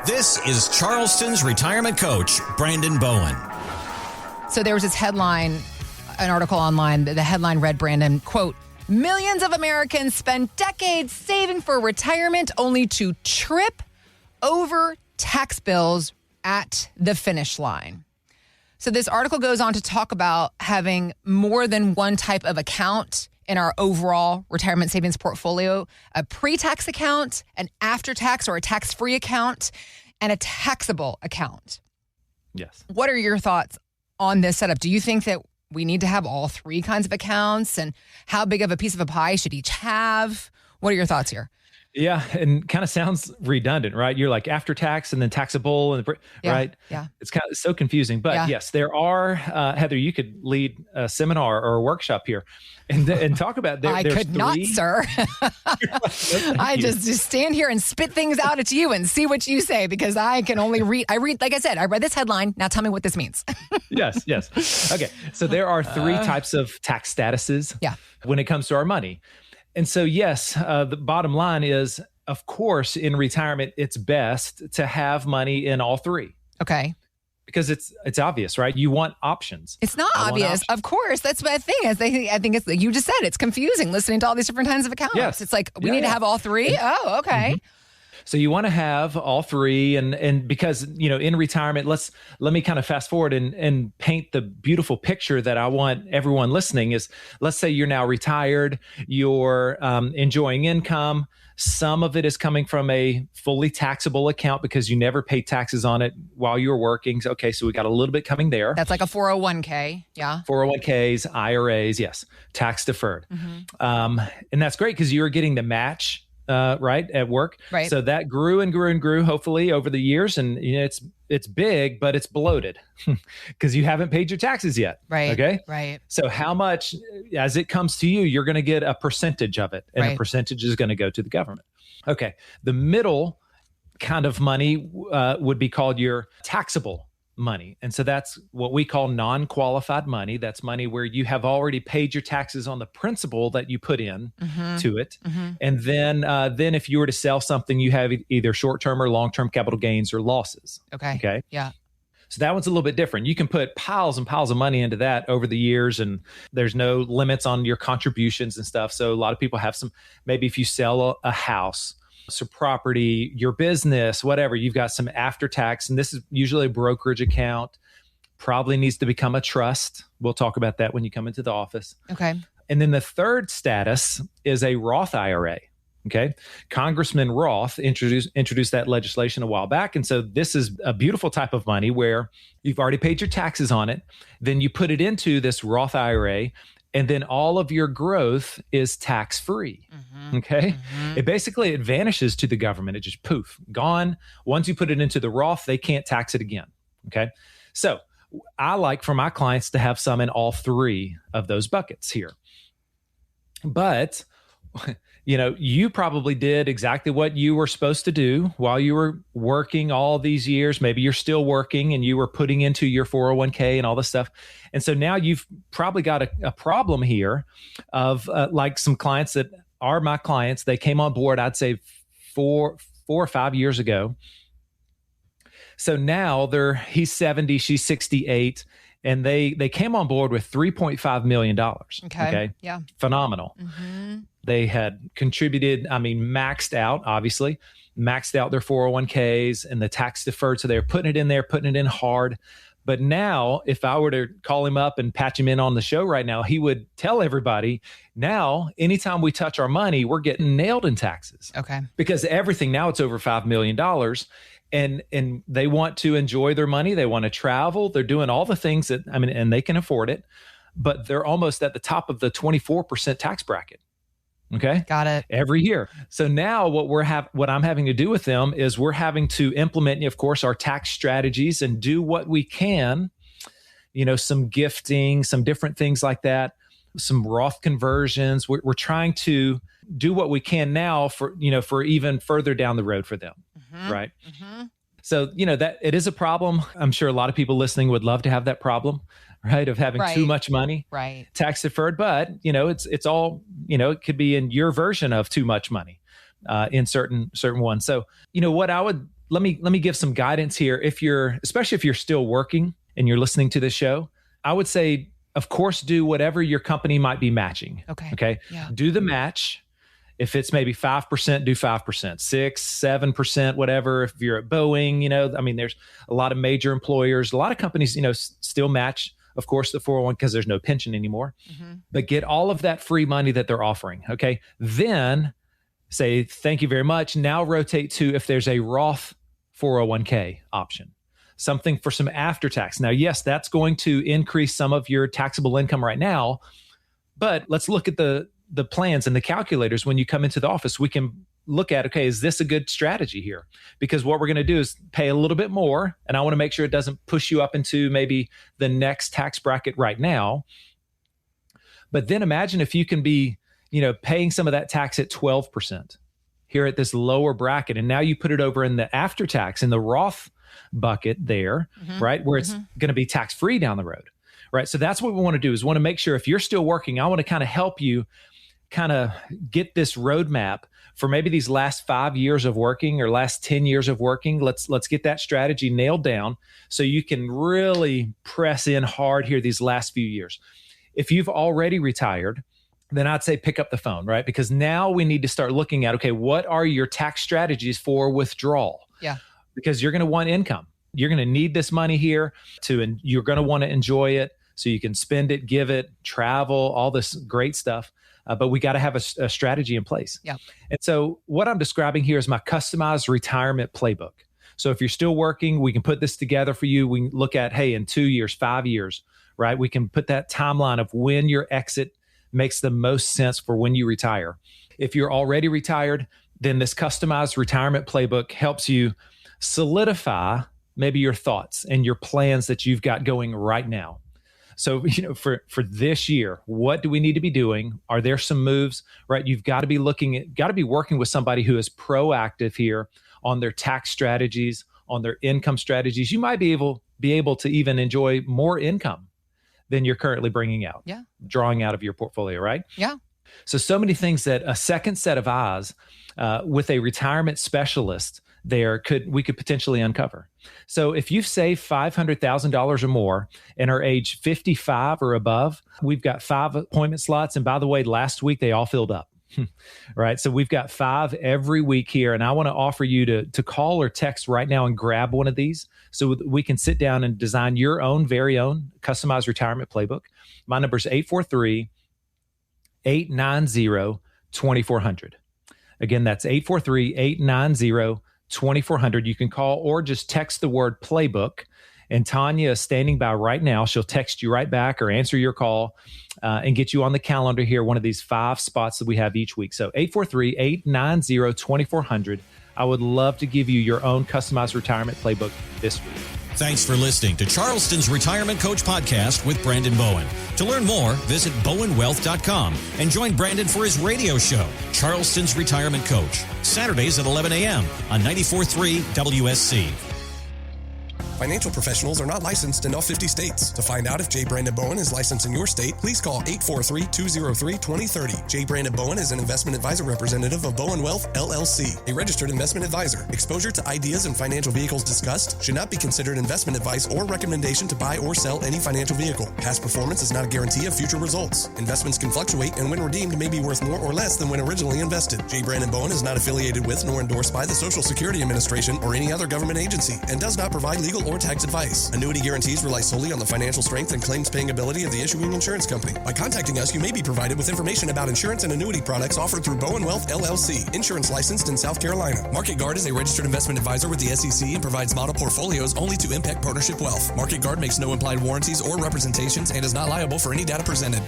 This is Charleston's retirement coach, Brandon Bowen. So there was this headline, an article online. The headline read, Brandon, quote, "Millions of Americans spend decades saving for retirement only to trip over tax bills at the finish line." So this article goes on to talk about having more than one type of account in our overall retirement savings portfolio: a pre-tax account, an after-tax or a tax-free account, and a taxable account. Yes. What are your thoughts on this setup? Do you think that we need to have all three kinds of accounts? And how big of a piece of a pie should each have? What are your thoughts here? Yeah, and kind of sounds redundant, right? You're like after tax and then taxable, and right? Yeah. It's kind of so confusing. But yes, there are, Heather, you could lead a seminar or a workshop here and talk about I could not, sir. I just stand here and spit things out at you and see what you say, because I can only read. Like I said, I read this headline. Now tell me what this means. Yes. Okay. So there are three types of tax statuses when it comes to our money. And so, yes, the bottom line is, of course, in retirement, it's best to have money in all three. Okay. Because it's obvious, right? You want options. It's not obvious. Of course. That's my thing. I think it's, you just said, it's confusing listening to all these different kinds of accounts. Yes. It's like, we need to have all three? Oh, okay. Mm-hmm. So you want to have all three, and because, in retirement, let me kind of fast forward and paint the beautiful picture that I want everyone listening is, let's say you're now retired, you're enjoying income. Some of it is coming from a fully taxable account because you never paid taxes on it while you were working. Okay, so we got a little bit coming there. That's like a 401k, yeah. 401ks, IRAs, yes, tax deferred. Mm-hmm. And that's great because you were getting the match. Right, at work. Right. So that grew and grew and grew, hopefully, over the years. And it's big, but it's bloated because you haven't paid your taxes yet. Right. Okay. Right. So how much, as it comes to you, you're going to get a percentage of it, and a percentage is going to go to the government. Okay. The middle kind of money would be called your taxable money. And so that's what we call non-qualified money. That's money where you have already paid your taxes on the principal that you put in to it. Mm-hmm. And then if you were to sell something, you have either short-term or long-term capital gains or losses. Okay. Yeah. So that one's a little bit different. You can put piles and piles of money into that over the years, and there's no limits on your contributions and stuff. So a lot of people have maybe if you sell a house, so property, your business, whatever, you've got some after tax, and this is usually a brokerage account, probably needs to become a trust. We'll talk about that when you come into the office. Okay. And then the third status is a Roth IRA. Okay. Congressman Roth introduced that legislation a while back. And so this is a beautiful type of money where you've already paid your taxes on it. Then you put it into this Roth IRA, and then all of your growth is tax-free. Mm-hmm. Okay. Mm-hmm. It vanishes to the government. It just poof, gone. Once you put it into the Roth, they can't tax it again. Okay. So I like for my clients to have some in all three of those buckets here. But you probably did exactly what you were supposed to do while you were working all these years. Maybe you're still working and you were putting into your 401k and all this stuff. And so now you've probably got a problem here of like some clients that are my clients. They came on board, I'd say 4 or 5 years ago. So now he's 70, she's 68. And they came on board with $3.5 million. Okay. Yeah. Phenomenal. Mm-hmm. They had contributed, maxed out their 401ks and the tax deferred. So they're putting it in hard. But now if I were to call him up and patch him in on the show right now, he would tell everybody, now, anytime we touch our money, we're getting nailed in taxes. Okay. Because everything now, it's over $5 million. And they want to enjoy their money. They want to travel. They're doing all the things and they can afford it, but they're almost at the top of the 24% tax bracket. Okay. Got it. Every year. So now what I'm having to do with them is we're having to implement, of course, our tax strategies and do what we can, some gifting, some different things like that, some Roth conversions. We're trying to do what we can now for even further down the road for them. Mm-hmm. Right. Mm-hmm. So, that it is a problem. I'm sure a lot of people listening would love to have that problem, right? Of having too much money, tax deferred, but it's all, it could be in your version of too much money, in certain ones. So, what I would let me give some guidance here. Especially if you're still working and you're listening to this show, I would say, of course, do whatever your company might be matching. Okay. Yeah. Do the match. If it's maybe 5%, do 5%, 6, 7%, whatever. If you're at Boeing, there's a lot of major employers, a lot of companies, still match, of course, the 401 because there's no pension anymore, but get all of that free money that they're offering. Okay. Then say, thank you very much. Now rotate to if there's a Roth 401k option, something for some after tax. Now, yes, that's going to increase some of your taxable income right now, but let's look at the plans and the calculators. When you come into the office, we can look at, okay, is this a good strategy here? Because what we're going to do is pay a little bit more. And I want to make sure it doesn't push you up into maybe the next tax bracket right now. But then imagine if you can be, paying some of that tax at 12% here at this lower bracket. And now you put it over in the after tax, in the Roth bucket there, right? Where it's going to be tax-free down the road, right? So that's what we want to do, is want to make sure if you're still working, I want to kind of help you kind of get this roadmap for maybe these last 5 years of working or last 10 years of working. Let's get that strategy nailed down so you can really press in hard here these last few years. If you've already retired, then I'd say pick up the phone, right? Because now we need to start looking at, okay, what are your tax strategies for withdrawal? Yeah. Because you're going to want income. You're going to need this money here and you're going to want to enjoy it so you can spend it, give it, travel, all this great stuff. But we got to have a strategy in place. Yeah. And so what I'm describing here is my customized retirement playbook. So if you're still working, we can put this together for you. We can look at, hey, in 2 years, 5 years, right? We can put that timeline of when your exit makes the most sense for when you retire. If you're already retired, then this customized retirement playbook helps you solidify maybe your thoughts and your plans that you've got going right now. So, for this year, what do we need to be doing? Are there some moves, right? You've got to be working with somebody who is proactive here on their tax strategies, on their income strategies. You might be able to even enjoy more income than you're currently bringing out, drawing out of your portfolio, right? Yeah. So many things that a second set of eyes with a retirement specialist we could potentially uncover. So if you've saved $500,000 or more and are age 55 or above, we've got 5 appointment slots. And by the way, last week they all filled up, right? So we've got 5 every week here. And I want to offer you to call or text right now and grab one of these so we can sit down and design your very own customized retirement playbook. My number is 843-890-2400. Again, that's 843-890-2400. You can call or just text the word playbook. And Tanya is standing by right now. She'll text you right back or answer your call and get you on the calendar here, one of these 5 spots that we have each week. So 843-890-2400. I would love to give you your own customized retirement playbook this week. Thanks for listening to Charleston's Retirement Coach Podcast with Brandon Bowen. To learn more, visit bowenwealth.com and join Brandon for his radio show, Charleston's Retirement Coach, Saturdays at 11 a.m. on 94.3 WSC. Financial professionals are not licensed in all 50 states. To find out if J. Brandon Bowen is licensed in your state, please call 843-203-2030. J. Brandon Bowen is an investment advisor representative of Bowen Wealth, LLC, a registered investment advisor. Exposure to ideas and financial vehicles discussed should not be considered investment advice or recommendation to buy or sell any financial vehicle. Past performance is not a guarantee of future results. Investments can fluctuate and when redeemed may be worth more or less than when originally invested. J. Brandon Bowen is not affiliated with nor endorsed by the Social Security Administration or any other government agency and does not provide legal or tax advice. Annuity guarantees rely solely on the financial strength and claims paying ability of the issuing insurance company. By contacting us, you may be provided with information about insurance and annuity products offered through Bowen Wealth, LLC, insurance licensed in South Carolina. Market Guard is a registered investment advisor with the SEC and provides model portfolios only to Impact Partnership Wealth. Market Guard makes no implied warranties or representations and is not liable for any data presented.